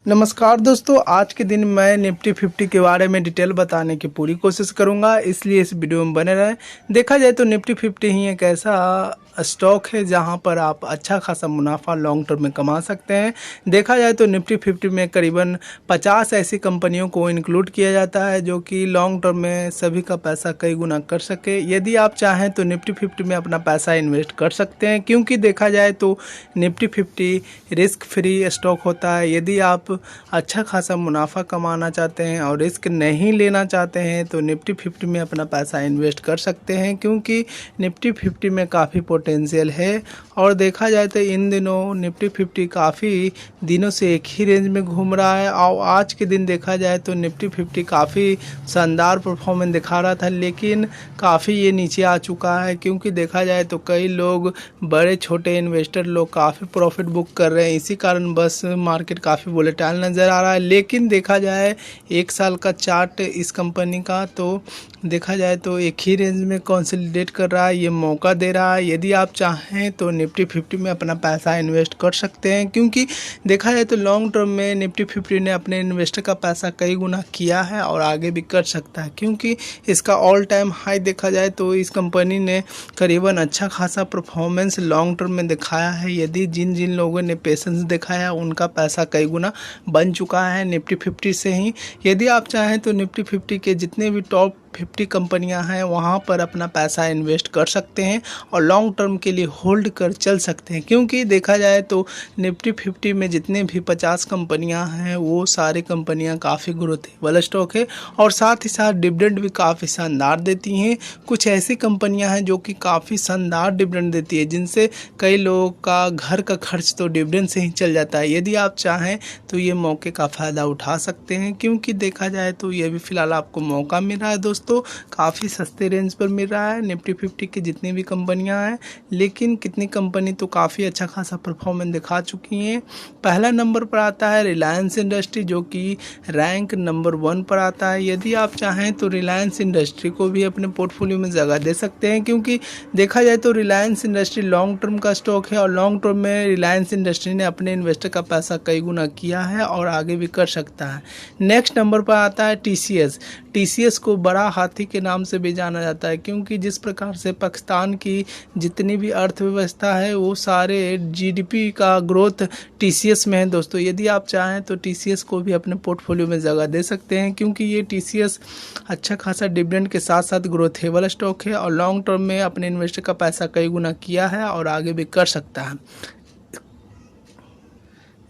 नमस्कार दोस्तों, आज के दिन मैं निफ्टी 50 के बारे में डिटेल बताने की पूरी कोशिश करूंगा, इसलिए इस वीडियो में बने रहें। देखा जाए तो निफ्टी 50 ही एक ऐसा स्टॉक है जहां पर आप अच्छा खासा मुनाफा लॉन्ग टर्म में कमा सकते हैं। देखा जाए तो निफ्टी 50 में करीबन 50 ऐसी कंपनियों को इंक्लूड किया जाता है जो कि लॉन्ग टर्म में सभी का पैसा कई गुना कर सके। यदि आप चाहें तो निफ्टी 50 में अपना पैसा इन्वेस्ट कर सकते हैं, क्योंकि देखा जाए तो निफ्टी 50 रिस्क फ्री स्टॉक होता है। यदि आप अच्छा खासा मुनाफा कमाना चाहते हैं और रिस्क नहीं लेना चाहते हैं तो निफ्टी 50 में अपना पैसा इन्वेस्ट कर सकते हैं, क्योंकि निफ्टी 50 में काफ़ी पोटेंशियल है। और देखा जाए तो इन दिनों निफ्टी 50 काफ़ी दिनों से एक ही रेंज में घूम रहा है और आज के दिन देखा जाए तो निफ्टी 50 काफ़ी शानदार परफॉर्मेंस दिखा रहा था, लेकिन काफ़ी ये नीचे आ चुका है। क्योंकि देखा जाए तो कई लोग, बड़े छोटे इन्वेस्टर लोग काफ़ी प्रॉफिट बुक कर रहे हैं, इसी कारण बस मार्केट काफ़ी वोलेटाइल नज़र आ रहा है। लेकिन देखा जाए एक साल का चार्ट इस कंपनी का, तो देखा जाए तो एक ही रेंज में कंसोलिडेट कर रहा है, ये मौका दे रहा है। यदि आप चाहें तो निफ्टी 50 में अपना पैसा इन्वेस्ट कर सकते हैं, क्योंकि देखा जाए तो लॉन्ग टर्म में निफ्टी 50 ने अपने इन्वेस्टर का पैसा कई गुना किया है और आगे भी कर सकता है, क्योंकि इसका ऑल टाइम हाई देखा जाए तो इस कंपनी ने करीबन अच्छा खासा परफॉर्मेंस लॉन्ग टर्म में दिखाया है। यदि जिन जिन लोगों ने पेशेंस दिखाया उनका पैसा कई गुना बन चुका है निफ्टी 50 से ही। यदि आप चाहें तो निफ्टी 50 के जितने भी टॉप 50 कंपनियां हैं वहां पर अपना पैसा इन्वेस्ट कर सकते हैं और लॉन्ग टर्म के लिए होल्ड कर चल सकते हैं, क्योंकि देखा जाए तो निफ्टी 50 में जितने भी 50 कंपनियां हैं वो सारी कंपनियां काफ़ी ग्रोथेबल स्टॉक है और साथ ही साथ डिविडेंड भी काफ़ी शानदार देती हैं। कुछ ऐसी कंपनियां हैं जो कि काफ़ी शानदार डिविडेंड देती है, जिनसे कई लोगों का घर का खर्च तो डिविडेंड से ही चल जाता है। यदि आप चाहें तो ये मौके का फ़ायदा उठा सकते हैं, क्योंकि देखा जाए तो ये भी फ़िलहाल आपको मौका मिल रहा है दोस्तों, काफ़ी सस्ते रेंज पर मिल रहा है निफ्टी 50 की जितनी भी कंपनियां हैं। लेकिन कितनी कंपनी तो काफ़ी अच्छा खासा परफॉर्मेंस दिखा चुकी हैं। पहला नंबर पर आता है रिलायंस इंडस्ट्री, जो कि रैंक नंबर 1 पर आता है। यदि आप चाहें तो रिलायंस इंडस्ट्री को भी अपने पोर्टफोलियो में जगह दे सकते हैं, क्योंकि देखा जाए तो रिलायंस इंडस्ट्री लॉन्ग टर्म का स्टॉक है और लॉन्ग टर्म में रिलायंस इंडस्ट्री ने अपने इन्वेस्टर का पैसा कई गुना किया है और आगे भी कर सकता है। नेक्स्ट नंबर पर आता है टीसीएस। टीसीएस को बड़ा हाथी के नाम से भी जाना जाता है, क्योंकि जिस प्रकार से पाकिस्तान की जितनी भी अर्थव्यवस्था है वो सारे जीडीपी का ग्रोथ टीसीएस में है दोस्तों। यदि आप चाहें तो टीसीएस को भी अपने पोर्टफोलियो में जगह दे सकते हैं, क्योंकि ये टीसीएस अच्छा खासा डिविडेंड के साथ साथ ग्रोथेबल स्टॉक है और लॉन्ग टर्म में अपने इन्वेस्टर का पैसा कई गुना किया है और आगे भी कर सकता है।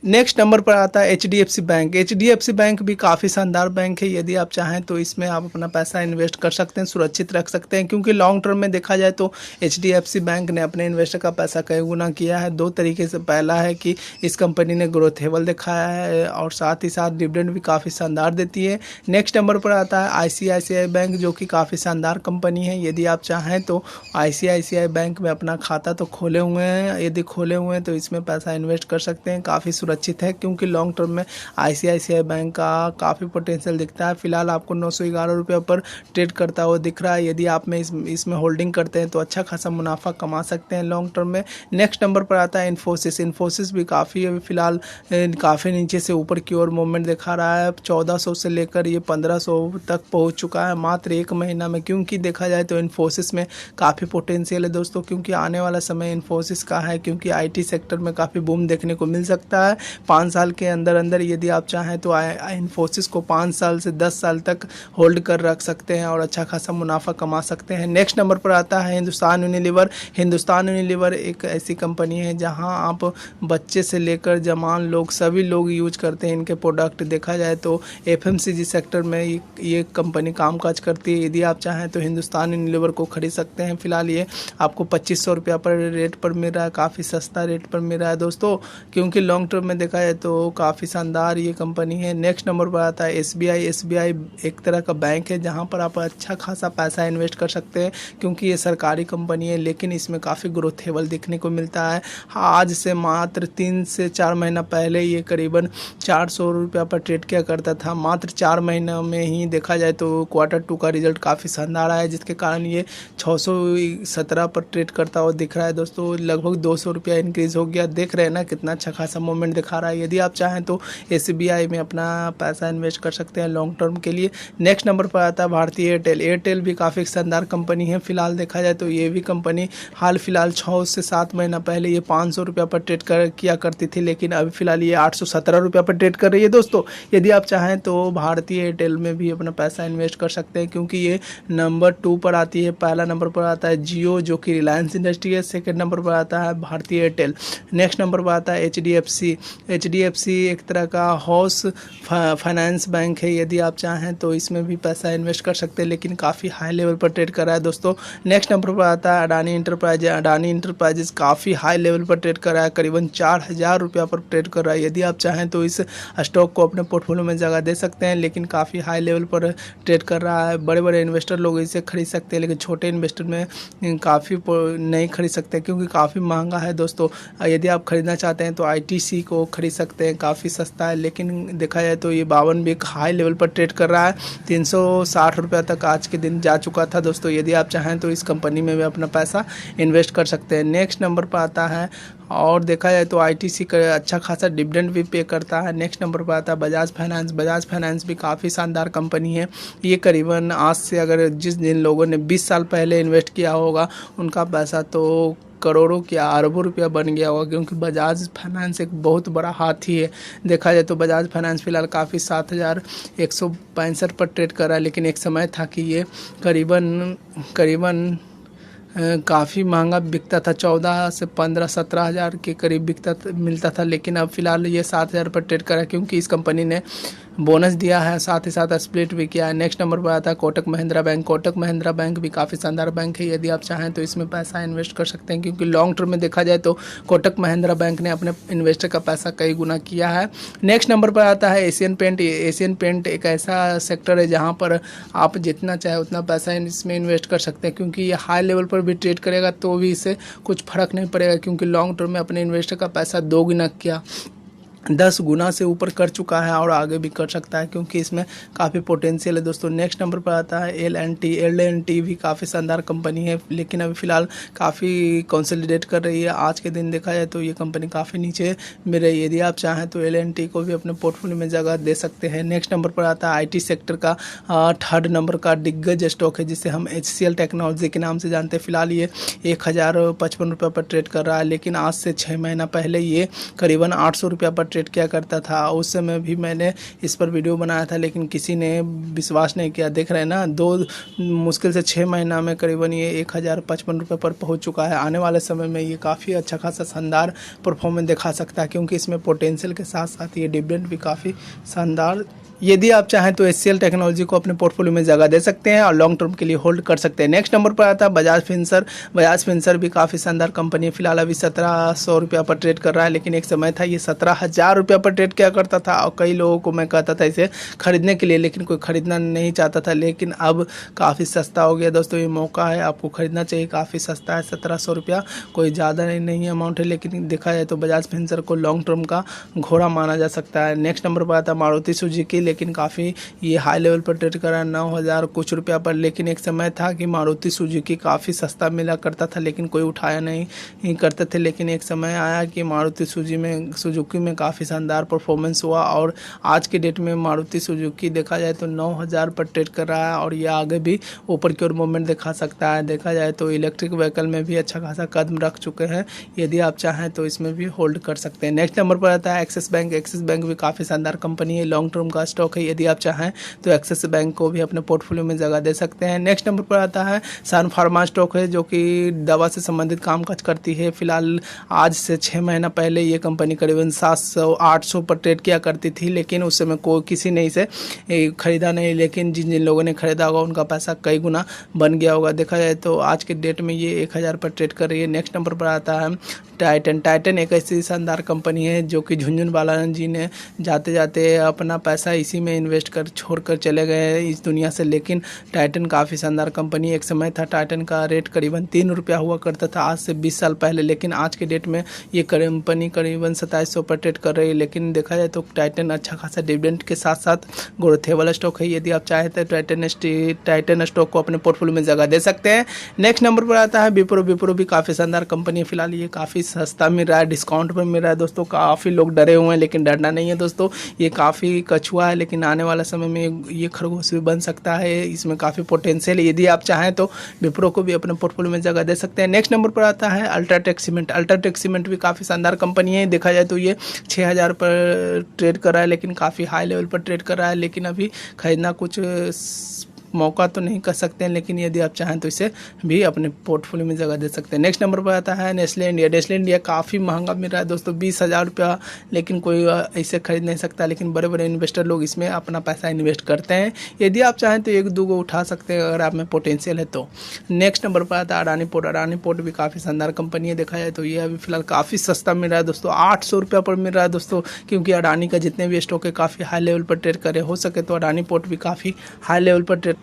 नेक्स्ट नंबर पर आता है एचडीएफसी बैंक। एचडीएफसी बैंक भी काफ़ी शानदार बैंक है। यदि आप चाहें तो इसमें आप अपना पैसा इन्वेस्ट कर सकते हैं, सुरक्षित रख सकते हैं, क्योंकि लॉन्ग टर्म में देखा जाए तो एचडीएफसी बैंक ने अपने इन्वेस्टर का पैसा कई गुना किया है। दो तरीके से, पहला है कि इस कंपनी ने ग्रोथेबल दिखाया है और साथ ही साथ डिविडेंड भी काफ़ी शानदार देती है। नेक्स्ट नंबर पर आता है आईसीआईसीआई बैंक, जो कि काफ़ी शानदार कंपनी है। यदि आप चाहें तो आईसीआईसीआई बैंक में अपना खाता तो खोले हुए हैं, यदि खोले हुए हैं तो इसमें पैसा इन्वेस्ट कर सकते हैं, काफ़ी सुरक्षित है, क्योंकि लॉन्ग टर्म में आईसीआईसीआई बैंक का काफ़ी पोटेंशियल दिखता है। फिलहाल आपको 911 रुपये पर ट्रेड करता हुआ दिख रहा है। यदि आप में इसमें होल्डिंग करते हैं तो अच्छा खासा मुनाफा कमा सकते हैं लॉन्ग टर्म में। नेक्स्ट नंबर पर आता है इन्फोसिस। इन्फोसिस भी काफ़ी अभी फिलहाल काफ़ी नीचे से ऊपर की ओर मूवमेंट दिखा रहा है। 1400 से लेकर ये 1500 तक पहुँच चुका है मात्र एक महीना में, क्योंकि देखा जाए तो इन्फोसिस में काफ़ी पोटेंशियल है दोस्तों, क्योंकि आने वाला समय इन्फोसिस का है, क्योंकि आईटी सेक्टर में काफ़ी बूम देखने को मिल सकता है। 5 साल के अंदर अंदर यदि आप चाहें तो इन्फोसिस को 5 साल से 10 साल तक होल्ड कर रख सकते हैं और अच्छा खासा मुनाफा कमा सकते हैं। नेक्स्ट नंबर पर आता है हिंदुस्तान यूनिलीवर। हिंदुस्तान यूनिलीवर एक ऐसी कंपनी है जहां आप बच्चे से लेकर जवान लोग सभी लोग यूज करते हैं इनके प्रोडक्ट। देखा जाए तो एफएमसीजी सेक्टर में ये कंपनी कामकाज करती है। यदि आप चाहें तो हिंदुस्तान यूनिलीवर को खरीद सकते हैं। फिलहाल ये आपको 2500 रुपया पर रेट पर मिल रहा है, काफ़ी सस्ता रेट पर मिल रहा है दोस्तों, क्योंकि लॉन्ग टर्म में देखा जाए तो काफ़ी शानदार ये कंपनी है। नेक्स्ट नंबर पर आता है एसबीआई। एसबीआई एक तरह का बैंक है जहां पर आप अच्छा खासा पैसा इन्वेस्ट कर सकते हैं, क्योंकि ये सरकारी कंपनी है, लेकिन इसमें काफ़ी ग्रोथेबल दिखने को मिलता है। आज से मात्र 3 से 4 महीना पहले ये करीबन 400 रुपया पर ट्रेड किया करता था। मात्र 4 महीना में ही देखा जाए तो Q2 का रिजल्ट काफ़ी शानदार आया, जिसके कारण ये 617 पर ट्रेड करता हुआ दिख रहा है दोस्तों। लगभग 200 रुपया इंक्रीज़ हो गया। देख रहे हैं ना कितना अच्छा खासा मूवमेंट दिखा रहा है। यदि आप चाहें तो SBI में अपना पैसा इन्वेस्ट कर सकते हैं लॉन्ग टर्म के लिए। नेक्स्ट नंबर पर आता है भारतीय एयरटेल। एयरटेल भी काफ़ी शानदार कंपनी है। फिलहाल देखा जाए तो ये भी कंपनी हाल फिलहाल 6 से 7 महीना पहले ये 500 रुपये पर ट्रेड किया करती थी, लेकिन अभी फिलहाल ये 817 रुपये पर ट्रेड कर रही है दोस्तों। यदि आप चाहें तो भारतीय एयरटेल में भी अपना पैसा इन्वेस्ट कर सकते हैं, क्योंकि ये नंबर 2 पर आती है। पहला नंबर पर आता है जियो, जो कि रिलायंस इंडस्ट्री है। सेकंड नंबर पर आता है भारतीय एयरटेल। नेक्स्ट नंबर पर आता है HDFC एक तरह का हाउस फाइनेंस बैंक है। यदि आप चाहें तो इसमें भी पैसा इन्वेस्ट कर सकते हैं, लेकिन काफ़ी हाई लेवल पर ट्रेड कर रहा है दोस्तों। नेक्स्ट नंबर पर आता है अडानी इंटरप्राइजेज काफ़ी हाई लेवल पर ट्रेड कर रहा है, करीबन 4000 रुपया पर ट्रेड कर रहा है। यदि आप चाहें तो इस स्टॉक को अपने पोर्टफोलियो में जगह दे सकते हैं, लेकिन काफ़ी हाई लेवल पर ट्रेड कर रहा है। बड़े बड़े इन्वेस्टर लोग इसे खरीद सकते हैं, लेकिन छोटे इन्वेस्टर में काफ़ी नहीं खरीद सकते, क्योंकि काफ़ी महंगा है दोस्तों। यदि आप खरीदना चाहते हैं तो ITC को खरीद सकते हैं, काफ़ी सस्ता है। लेकिन देखा जाए तो ये 52 भी एक हाई लेवल पर ट्रेड कर रहा है। 360 रुपये तक आज के दिन जा चुका था दोस्तों। यदि आप चाहें तो इस कंपनी में भी अपना पैसा इन्वेस्ट कर सकते हैं। नेक्स्ट नंबर पर आता है, और देखा जाए तो ITC का अच्छा खासा डिविडेंड भी पे करता है। नेक्स्ट नंबर पर आता है बजाज फाइनेंस भी काफ़ी शानदार कंपनी है। ये करीबन आज से अगर जिस जिन लोगों ने 20 साल पहले इन्वेस्ट किया होगा उनका पैसा तो करोड़ों क्या अरबों रुपया बन गया होगा, क्योंकि बजाज फाइनेंस एक बहुत बड़ा हाथी है। देखा जाए तो बजाज फाइनेंस फिलहाल काफ़ी 7165 पर ट्रेड कर रहा है, लेकिन एक समय था कि ये करीबन काफ़ी महंगा बिकता था। 14 से 15-17 हज़ार के करीब मिलता था, लेकिन अब फिलहाल ये 7000 पर ट्रेड करा, क्योंकि इस कंपनी ने बोनस दिया है, साथ ही साथ स्प्लिट भी किया है। नेक्स्ट नंबर पर आता है कोटक महिंद्रा बैंक भी काफ़ी शानदार बैंक है। यदि आप चाहें तो इसमें पैसा इन्वेस्ट कर सकते हैं, क्योंकि लॉन्ग टर्म में देखा जाए तो कोटक महिंद्रा बैंक ने अपने इन्वेस्टर का पैसा कई गुना किया है। नेक्स्ट नंबर पर आता है एशियन पेंट एक ऐसा सेक्टर है जहाँ पर आप जितना चाहे उतना पैसा इसमें इन्वेस्ट कर सकते हैं, क्योंकि ये हाई लेवल पर भी ट्रेड करेगा तो भी इससे कुछ फर्क नहीं पड़ेगा, क्योंकि लॉन्ग टर्म में अपने इन्वेस्टर का पैसा 2 गुना किया 10 गुना से ऊपर कर चुका है और आगे भी कर सकता है, क्योंकि इसमें काफ़ी पोटेंशियल है दोस्तों। नेक्स्ट नंबर पर आता है L&T भी काफ़ी शानदार कंपनी है, लेकिन अभी फ़िलहाल काफ़ी कंसोलिडेट कर रही है। आज के दिन देखा जाए तो ये कंपनी काफ़ी नीचे में रही है। यदि आप चाहें तो L&T को भी अपने पोर्टफोलियो में जगह दे सकते हैं। नेक्स्ट नंबर पर आता है IT सेक्टर का 3rd नंबर का दिग्गज स्टॉक है, जिसे हम HCL टेक्नोलॉजी के नाम से जानते हैं। फिलहाल ये 1055 रुपये पर ट्रेड कर रहा है, लेकिन आज से 6 महीना पहले ये करीबन 800 रुपये पर ट्रेड किया करता था। उस समय भी मैंने इस पर वीडियो बनाया था, लेकिन किसी ने विश्वास नहीं किया। देख रहे हैं ना, मुश्किल से 6 महीना में करीबन ये 1055 रुपये पर पहुंच चुका है। आने वाले समय में ये काफ़ी अच्छा खासा शानदार परफॉर्मेंस दिखा सकता है, क्योंकि इसमें पोटेंशियल के साथ साथ ये डिविडेंड भी काफ़ी शानदार। यदि आप चाहें तो HCL टेक्नोलॉजी को अपने पोर्टफोलियो में जगह दे सकते हैं और लॉन्ग टर्म के लिए होल्ड कर सकते हैं। नेक्स्ट नंबर पर आता है बजाज फिंसर भी काफ़ी शानदार कंपनी है। फिलहाल अभी 1700 रुपया पर ट्रेड कर रहा है, लेकिन एक समय था ये 17,000 रुपया पर ट्रेड किया करता था, और कई लोगों को मैं कहता था इसे खरीदने के लिए, लेकिन कोई खरीदना नहीं चाहता था। लेकिन अब काफ़ी सस्ता हो गया दोस्तों, ये मौका है, आपको खरीदना चाहिए। काफ़ी सस्ता है, 1700 रुपया कोई ज़्यादा नहीं अमाउंट है, लेकिन देखा जाए तो बजाज फिंसर को लॉन्ग टर्म का घोड़ा माना जा सकता है। नेक्स्ट नंबर पर आता है मारुति सुजुकी, लेकिन काफ़ी ये हाई लेवल पर ट्रेड कर रहा है 9000 कुछ रुपया पर। लेकिन एक समय था कि मारुति सुजुकी काफ़ी सस्ता मिला करता था, लेकिन कोई उठाया नहीं करते थे। लेकिन एक समय आया कि मारुति सुजुकी में काफ़ी शानदार परफॉर्मेंस हुआ, और आज के डेट में मारुति सुजुकी देखा जाए तो 9000 पर ट्रेड कर रहा है, और ये आगे भी ऊपर की ओर मूवमेंट दिखा सकता है। देखा जाए तो इलेक्ट्रिक व्हीकल में भी अच्छा खासा कदम रख चुके हैं। यदि आप चाहें तो इसमें भी होल्ड कर सकते हैं। नेक्स्ट नंबर पर आता है एक्सिस बैंक भी काफ़ी शानदार कंपनी है, लॉन्ग टर्म का स्टॉक है। यदि आप चाहें तो एक्सिस बैंक को भी अपने पोर्टफोलियो में जगह दे सकते हैं। नेक्स्ट नंबर पर आता है सन फार्मा स्टॉक है, जो कि दवा से संबंधित कामकाज करती है। फिलहाल आज से 6 महीना पहले ये कंपनी करीबन 700-800 पर ट्रेड किया करती थी, लेकिन उस समय किसी ने इसे खरीदा नहीं। लेकिन जिन लोगों ने खरीदा होगा उनका पैसा कई गुना बन गया होगा। देखा जाए तो आज के डेट में ये 1000 पर ट्रेड कर रही है। नेक्स्ट नंबर पर आता है टाइटन एक ऐसी शानदार कंपनी है, जो कि झुनझुनवाला जी ने जाते जाते अपना पैसा इसी में इन्वेस्ट कर छोड़कर चले गए हैं इस दुनिया से। लेकिन टाइटन काफ़ी शानदार कंपनी, एक समय था टाइटन का रेट करीबन 3 रुपया हुआ करता था आज से 20 साल पहले, लेकिन आज के डेट में ये कंपनी करीबन 2700 पर ट्रेड कर रही है। लेकिन देखा जाए तो टाइटन अच्छा खासा डिविडेंड के साथ साथ ग्रोथेबल स्टॉक है। यदि आप चाहें तो टाइटन स्टॉक को अपने पोर्टफोलियो में जगह दे सकते हैं। नेक्स्ट नंबर पर आता है विप्रो भी काफ़ी शानदार कंपनी है। फिलहाल ये काफ़ी सस्ता मिल रहा है, डिस्काउंट पर मिल रहा है दोस्तों। काफ़ी लोग डरे हुए हैं लेकिन डरना नहीं है दोस्तों। ये काफ़ी कछुआ है लेकिन आने वाला समय में ये खरगोश भी बन सकता है। इसमें काफ़ी पोटेंशियल है। यदि आप चाहें तो विप्रो को भी अपने पोर्टफोलियो में जगह दे सकते हैं। नेक्स्ट नंबर पर आता है अल्ट्राटेक सीमेंट। अल्ट्राटेक सीमेंट भी काफ़ी शानदार कंपनी है। देखा जाए तो ये 6000 पर ट्रेड कर रहा है लेकिन काफ़ी हाई लेवल पर ट्रेड कर रहा है। लेकिन अभी खरीदना कुछ मौका तो नहीं कर सकते हैं, लेकिन यदि आप चाहें तो इसे भी अपने पोर्टफोलियो में जगह दे सकते हैं। नेक्स्ट नंबर पर आता है नेस्ले इंडिया। नेस्ले इंडिया काफ़ी महंगा मिल रहा है दोस्तों, 20,000 रुपया, लेकिन कोई इसे खरीद नहीं सकता। लेकिन बड़े बड़े इन्वेस्टर लोग इसमें अपना पैसा इन्वेस्ट करते हैं। यदि आप चाहें तो एक दो को उठा सकते हैं अगर आप में पोटेंशियल है तो। नेक्स्ट नंबर पर आता है अडानी पोर्ट। अडानी पोर्ट भी काफ़ी शानदार कंपनी है। देखा जाए तो ये अभी फिलहाल काफ़ी सस्ता मिल रहा है दोस्तों, 800 रुपया पर मिल रहा है दोस्तों। क्योंकि अडानी का जितने भी स्टॉक है काफ़ी हाई लेवल पर ट्रेड करे, हो सके तो अडानी पोर्ट भी काफ़ी हाई लेवल पर ट्रेड,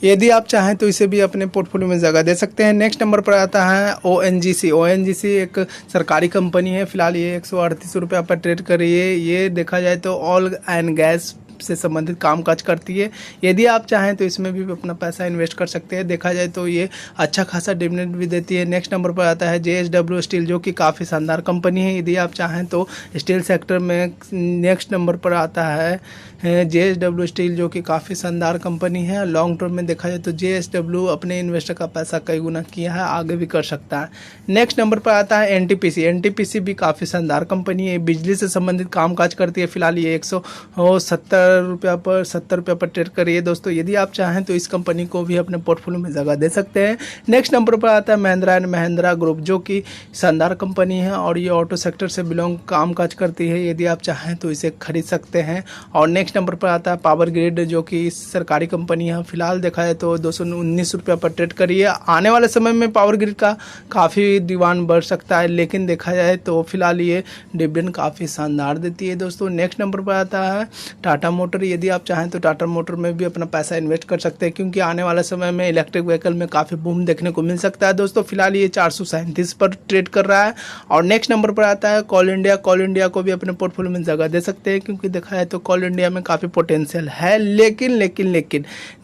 यदि आप चाहें तो इसे भी अपने पोर्टफोलियो में जगह दे सकते हैं। नेक्स्ट नंबर पर आता है ONGC। ONGC एक सरकारी कंपनी है। फिलहाल ये 138 रुपया पर ट्रेड कर रही है। ये देखा जाए तो ऑयल एंड गैस से संबंधित कामकाज करती है। यदि आप चाहें तो इसमें भी अपना पैसा इन्वेस्ट कर सकते हैं। देखा जाए तो ये अच्छा खासा डिविडेंड भी देती है। नेक्स्ट नंबर पर आता है JSW स्टील, जो कि काफ़ी शानदार कंपनी है। यदि आप चाहें तो स्टील सेक्टर में नेक्स्ट नंबर पर आता है JSW स्टील, जो कि काफ़ी शानदार कंपनी है। लॉन्ग टर्म में देखा जाए तो JSW अपने इन्वेस्टर का पैसा कई गुना किया है, आगे भी कर सकता है। नेक्स्ट नंबर पर आता है NTPC। NTPC भी काफ़ी शानदार कंपनी है, बिजली से संबंधित कामकाज करती है। फिलहाल ये 70 रुपया पर ट्रेड कर रही है दोस्तों। यदि आप चाहें तो इस कंपनी को भी अपने पोर्टफोलियो में जगह दे सकते हैं। नेक्स्ट नंबर पर आता है महिंद्रा एंड महिंद्रा ग्रुप, जो कि शानदार कंपनी है और ये ऑटो सेक्टर से बिलोंग कामकाज करती है। यदि आप चाहें तो इसे खरीद सकते हैं। और नेक्स्ट नंबर पर आता है पावर ग्रिड, जो कि सरकारी कंपनी है। फिलहाल देखा जाए तो 219 रुपया पर ट्रेड कर रही है। आने वाले समय में पावर ग्रिड का काफ़ी डिमांड बढ़ सकता है, लेकिन देखा जाए तो फिलहाल ये डिविडेंड काफ़ी शानदार देती है दोस्तों। नेक्स्ट नंबर पर आता है टाटा मोटर। यदि आप चाहें तो टाटा मोटर में भी अपना पैसा इन्वेस्ट कर सकते हैं, क्योंकि आने वाले समय में इलेक्ट्रिक व्हीकल में काफ़ी बूम देखने को मिल सकता है दोस्तों। फिलहाल ये 437 पर ट्रेड कर रहा है। और नेक्स्ट नंबर पर आता है कोल इंडिया। कोल इंडिया को भी अपने पोर्टफोलियो में जगह दे सकते हैं, क्योंकि देखा जाए तो कोल इंडिया में काफ़ी पोटेंशियल है। लेकिन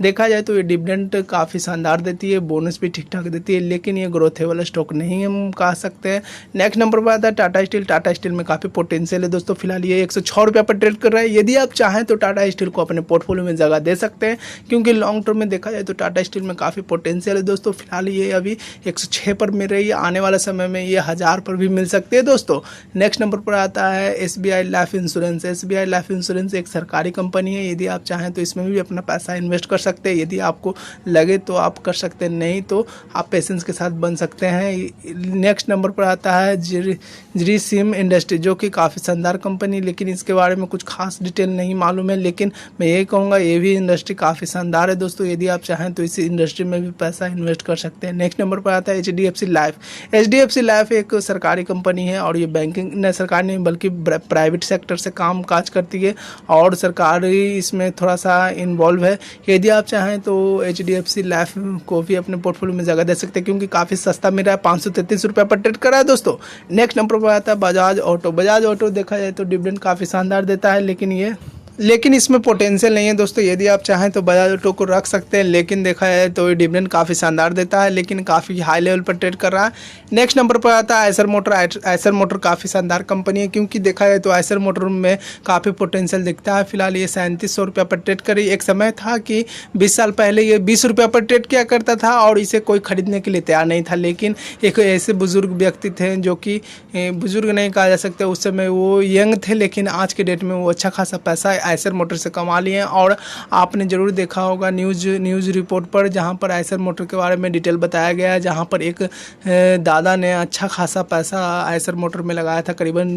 देखा जाए तो ये डिविडेंड काफ़ी शानदार देती है, बोनस भी ठीक ठाक देती है, लेकिन ये ग्रोथ वाला स्टॉक नहीं हम कह सकते हैं। नेक्स्ट नंबर पर आता है टाटा स्टील। टाटा स्टील में काफ़ी पोटेंशियल है दोस्तों। फिलहाल ये 106 रुपया पर ट्रेड कर रहा है। यदि आप चाहें तो टाटा स्टील को अपने पोर्टफोलियो में जगह दे सकते हैं, क्योंकि लॉन्ग टर्म में देखा जाए तो टाटा स्टील में काफ़ी पोटेंशियल है दोस्तों। फिलहाल ये अभी 106 पर मिल रही है, आने वाले समय में ये 1000 पर भी मिल सकती है दोस्तों। नेक्स्ट नंबर पर आता है SBI life insurance. SBI life insurance एक सरकारी कंपनी है। यदि आप चाहें तो इसमें भी अपना पैसा इन्वेस्ट कर सकते हैं। यदि आपको लगे तो आप कर सकते हैं, नहीं तो आप पेशेंस के साथ बन सकते हैं। नेक्स्ट नंबर पर आता है जी सिम इंडस्ट्री, जो कि काफ़ी शानदार कंपनी, लेकिन इसके बारे में कुछ खास डिटेल नहीं मालूम है। लेकिन मैं यही कहूँगा ये भी इंडस्ट्री काफ़ी शानदार है दोस्तों। यदि आप चाहें तो इस इंडस्ट्री में भी पैसा इन्वेस्ट कर सकते हैं। नेक्स्ट नंबर पर आता है HDFC लाइफ। HDFC लाइफ एक सरकारी कंपनी है और ये बैंकिंग न सरकार नहीं बल्कि प्राइवेट सेक्टर से काम काज करती है, और सरकारी इसमें थोड़ा सा इन्वॉल्व है। यदि आप चाहें तो HDFC लाइफ को भी अपने पोर्टफोलियो में जगह दे सकते हैं, क्योंकि काफ़ी सस्ता मिल रहा है, 533 रुपया पर ट्रेड कर रहा है दोस्तों। नेक्स्ट नंबर पर आता है बजाज ऑटो। बजाज ऑटो देखा जाए तो डिविडेंड काफ़ी शानदार देता है, लेकिन इसमें पोटेंशियल नहीं है दोस्तों। यदि आप चाहें तो बजाज ऑटो को रख सकते हैं, लेकिन देखा जाए तो ये डिविडेंड काफ़ी शानदार देता है, लेकिन काफ़ी हाई लेवल पर ट्रेड कर रहा है। नेक्स्ट नंबर पर आता है आयसर मोटर। आयसर मोटर काफ़ी शानदार कंपनी है, क्योंकि देखा जाए तो आयसर मोटर में काफ़ी पोटेंशियल दिखता है। फिलहाल ये 3700 रुपया पर ट्रेड कर रही है। एक समय था कि 20 साल पहले ये 20 रुपया पर ट्रेड किया करता था और इसे कोई खरीदने के लिए तैयार नहीं था, लेकिन एक ऐसे बुजुर्ग व्यक्ति थे जो कि बुजुर्ग नहीं कहा जा सकते, उस समय वो यंग थे, लेकिन आज के डेट में वो अच्छा खासा पैसा आयसर मोटर से कमा लिए हैं। और आपने ज़रूर देखा होगा न्यूज़ रिपोर्ट पर, जहां पर आयसर मोटर के बारे में डिटेल बताया गया है, जहां पर एक दादा ने अच्छा खासा पैसा आयसर मोटर में लगाया था। करीबन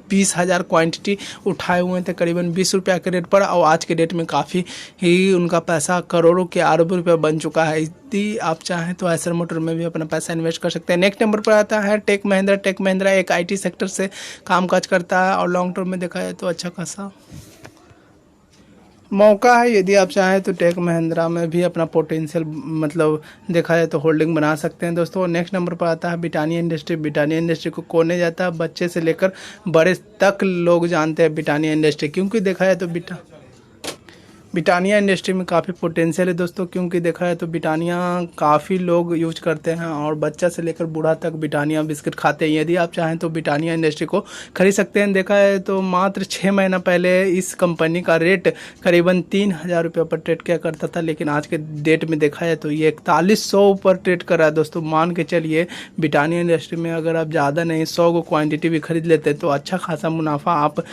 20,000 क्वांटिटी उठाए हुए थे, करीबन 20 रुपया के रेट पर, और आज के डेट में काफ़ी ही उनका पैसा करोड़ों के अरबों रुपया बन चुका है। यदि आप चाहें तो आयसर मोटर में भी अपना पैसा इन्वेस्ट कर सकते हैं। नेक्स्ट नंबर पर आता है टेक महिंद्रा। टेक महिंद्रा एक IT सेक्टर से कामकाज करता है और लॉन्ग टर्म में देखा जाए तो अच्छा खासा मौका है। यदि आप चाहें तो टेक महिंद्रा में भी अपना पोटेंशियल देखा जाए तो होल्डिंग बना सकते हैं दोस्तों। नेक्स्ट नंबर पर आता है ब्रिटानिया इंडस्ट्री। ब्रिटानिया इंडस्ट्री को कौन नहीं जाता, बच्चे से लेकर बड़े तक लोग जानते हैं ब्रिटानिया इंडस्ट्री, क्योंकि देखा जाए तो ब्रिटानिया इंडस्ट्री में काफ़ी पोटेंशियल है दोस्तों, क्योंकि देखा है तो ब्रिटानिया काफ़ी लोग यूज करते हैं और बच्चा से लेकर बूढ़ा तक ब्रिटानिया बिस्किट खाते हैं। यदि आप चाहें तो ब्रिटानिया इंडस्ट्री को खरीद सकते हैं। देखा है तो मात्र 6 महीना पहले इस कंपनी का रेट करीबन 3,000 रुपये पर ट्रेड किया करता था, लेकिन आज के डेट में देखा है तो ये 4100 पर ट्रेड कर रहा है दोस्तों। मान के चलिए ब्रिटानिया इंडस्ट्री में अगर आप ज़्यादा नहीं 100 को क्वांटिटी भी खरीद लेते हैं तो अच्छा खासा मुनाफा आप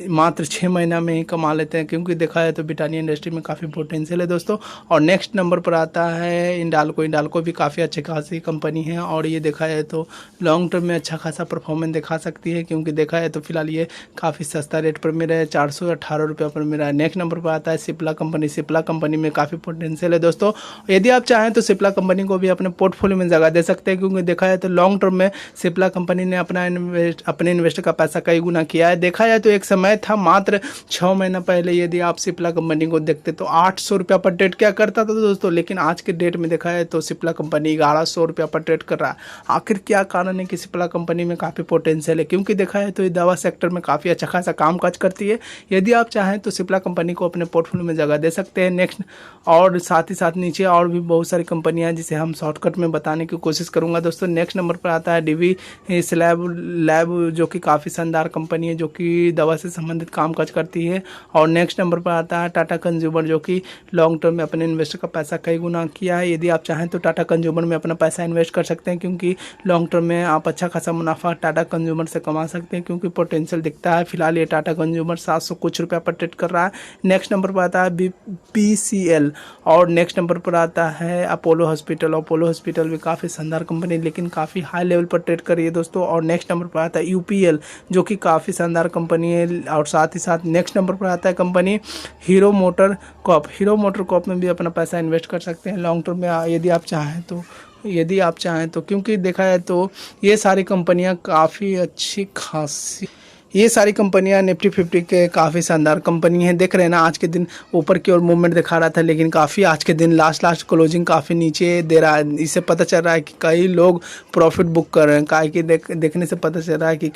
मात्र 6 महीना में ही कमा लेते हैं, क्योंकि देखा है तो ब्रिटानिया इंडस्ट्री में काफ़ी पोटेंशियल है दोस्तों। और नेक्स्ट नंबर पर आता है इंडाल्को। इंडाल्को भी काफ़ी अच्छी खासी कंपनी है और ये देखा है तो लॉन्ग टर्म में अच्छा खासा परफॉर्मेंस दिखा सकती है, क्योंकि देखा है तो फिलहाल ये काफ़ी सस्ता रेट पर मिला है, 418 रुपये पर मिला है। नेक्स्ट नंबर पर आता है सिप्ला कंपनी। सिप्ला कंपनी में काफ़ी पोटेंशियल है दोस्तों। यदि आप चाहें तो सिप्ला कंपनी को भी अपने पोर्टफोलियो में जगह दे सकते हैं, क्योंकि देखा है तो लॉन्ग टर्म में सिप्ला कंपनी ने अपने इन्वेस्टर का पैसा कई गुना किया है। देखा जाए तो एक समय था मात्र 6 महीना पहले यदि आप सिप्ला कंपनी को देखते तो 800 रुपया पर ट्रेड क्या करता था दोस्तों, लेकिन आज के डेट में देखा है तो सिप्ला कंपनी 1100 रुपया पर ट्रेड कर रहा है। आखिर क्या कारण है कि सिप्ला कंपनी में काफ़ी पोटेंशियल है, क्योंकि देखा है तो ये दवा सेक्टर में काफ़ी अच्छा खासा काम काज करती है। यदि आप चाहें तो सिप्ला कंपनी को अपने पोर्टफोलियो में जगह दे सकते हैं। नेक्स्ट और साथ ही साथ नीचे और भी बहुत सारी कंपनियां हैं जिसे हम शॉर्टकट में बताने की कोशिश करूंगा दोस्तों। नेक्स्ट नंबर पर आता है डीवी लैब, जो कि काफ़ी शानदार कंपनी है, जो कि दवा से संबंधित कामकाज करती है। और नेक्स्ट नंबर पर आता है टाटा कंज्यूमर, जो कि लॉन्ग टर्म में अपने इन्वेस्टर का पैसा कई गुना किया है। यदि आप चाहें तो टाटा कंज्यूमर में अपना पैसा इन्वेस्ट कर सकते हैं, क्योंकि लॉन्ग टर्म में आप अच्छा खासा मुनाफा टाटा कंज्यूमर से कमा सकते हैं, क्योंकि पोटेंशियल दिखता है। फिलहाल ये टाटा कंज्यूमर 700 कुछ रुपया पर ट्रेड कर रहा है। नेक्स्ट नंबर पर आता है BPCL और नेक्स्ट नंबर पर आता है अपोलो हॉस्पिटल। अपोलो हॉस्पिटल भी काफ़ी शानदार कंपनी, लेकिन काफ़ी हाई लेवल पर ट्रेड कर रही है दोस्तों। और नेक्स्ट नंबर पर आता है UPL, जो कि काफ़ी शानदार कंपनी है। और साथ ही साथ नेक्स्ट नंबर पर आता है company hero motor Corp. Hero motor Corp में भी अपना पैसा इन्वेस्ट कर सकते हैं लॉन्ग टर्म में यदि आप चाहें तो क्योंकि देखा है तो ये सारी कंपनियां काफ़ी अच्छी खासी ये सारी कंपनियां निफ्टी 50 के काफ़ी शानदार कंपनी हैं। देख रहे हैं ना, आज के दिन ऊपर की ओर मूवमेंट दिखा रहा था, लेकिन काफ़ी आज के दिन लास्ट क्लोजिंग काफ़ी नीचे दे रहा है। इससे पता चल रहा है कि कई लोग प्रॉफिट बुक कर रहे हैं। काहे कि देखने से पता चल रहा है कि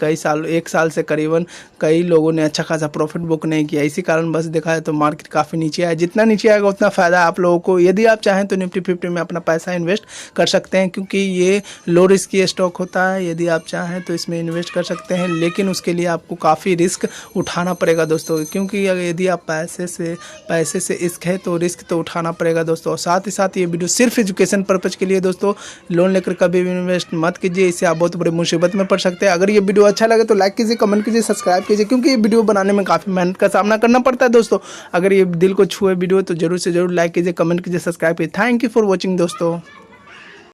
एक साल से करीबन कई लोगों ने अच्छा खासा प्रॉफिट बुक नहीं किया। इसी कारण बस देखा है तो मार्केट काफ़ी नीचे आया। जितना नीचे आएगा उतना फ़ायदा है आप लोगों को। यदि आप चाहें तो निफ्टी 50 में अपना पैसा इन्वेस्ट कर सकते हैं, क्योंकि ये लो रिस्क की स्टॉक होता है। यदि आप चाहें तो इसमें इन्वेस्ट कर सकते हैं, लेकिन उसके लिए आपको काफ़ी रिस्क उठाना पड़ेगा दोस्तों, क्योंकि यदि आप पैसे से इश्क है तो रिस्क तो उठाना पड़ेगा दोस्तों। और साथ ही साथ ये वीडियो सिर्फ एजुकेशन पर्पज़ के लिए दोस्तों, लोन लेकर कभी भी इन्वेस्ट मत कीजिए, इससे आप बहुत बड़ी मुसीबत में पड़ सकते हैं। अगर ये वीडियो अच्छा लगे तो लाइक कीजिए, कमेंट कीजिए, सब्सक्राइब कीजिए, क्योंकि ये वीडियो बनाने में काफ़ी मेहनत का सामना करना पड़ता है दोस्तों। अगर ये दिल को छुए वीडियो तो जरूर से जरूर लाइक कीजिए, कमेंट कीजिए, सब्सक्राइब कीजिए। थैंक यू फॉर वॉचिंग दोस्तों।